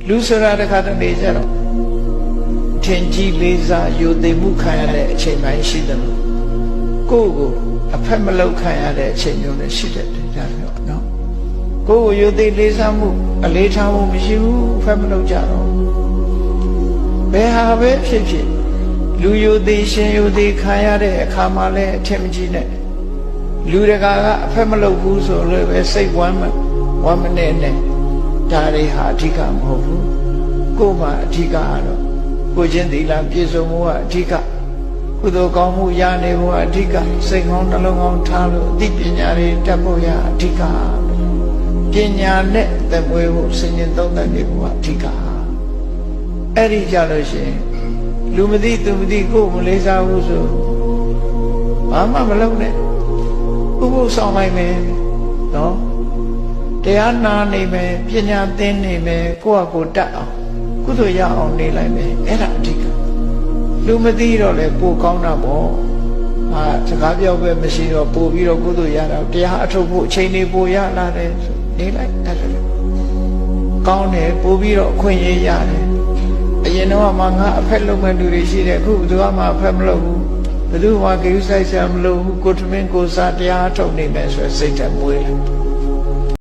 လူဆိုတာတခါတလေကြတော့ထင်ကြီးလေးစားယိုသိမှုခံရတဲ့အချိန်ပိုင်းရှိတယ်လို့ကိုယ့်ကိုအဖက်မလောက်ခံရတဲ့အချိန်မျိုးလည်းရှိတယ်ဒါမျိုးနော်ကိုယ့်ကိုယိုသိလေးစားမှုအလေးထားမှုမရှိဘူးအဖက်မလောက်ကြတော့ဘယ်ဟာပဲဖြစ်ဖြစ်လူယိုသိရှင်ယိုသိခံရတဲ့အခါမှလည်းအထင်မကြီးနဲ့လူတကာကအဖက်မလောက်ဘူးဆိုလို့ပဲစိတ်ဝမ်းမနဲ့နဲ့ဒါတွေဟာအဓိကမဟုတ်ဘူးကိုယ်မှာအဓိကကတော့ကိုချင်းသီလပြည့်စုံမှုကအဓိကကုသိုလ်ကောင်းမှုရနေဖို့အဓိကစိတ်ကောင်းနှလုံးကောင်းထားလို့အသိပညာတွေတတ်ဖို့ရအဓိကပညာနဲ့သက်မွေးဖို့စဉ္သုံးသပ်နေဖို့အဓိကအဲ့ဒီကြလို့ရှိရင်လူမသိသူမသိကိုယ်မလေးစားဘူးဆိုဘာမှမလုပ်နဲ့ဥပုသ်ဆောင်လိုက်မယ်နော်တရားနာနေမယ်ပညာသင်နေမယ်ကိုယ့်အကိုတတ်အောင်ကုသိုလ်ရအောင်နေလိုက်မယ်အဲ့ဒါအဓိကလူမသိတော့လေပိုကောင်းတာပေါ့ဟာစကားပြောပဲမရှိတော့ပို့ပြီးတော့ကုသိုလ်ရတာတရားအထုတ်ဖို့အချိန်လေးပို့ရလာတယ်ဆိုနေလိုက်အဲ့ဒါကောင်းတယ်ပို့ပြီးတော့အခွင့်အရေးရတယ်အရင်တော့မှငါအဖက်လုံးမဲ့လူတွေရှိတယ်အခုဘယ်သူမှအဖက်မလုပ်ဘူးဘယ်သူမှဂရုစိုက်စရာမလိုဘူးကိုထမင်းကိုစားတရားထုတ်နေမယ်ဆိုစိတ်ဓာတ်မွေးတယ်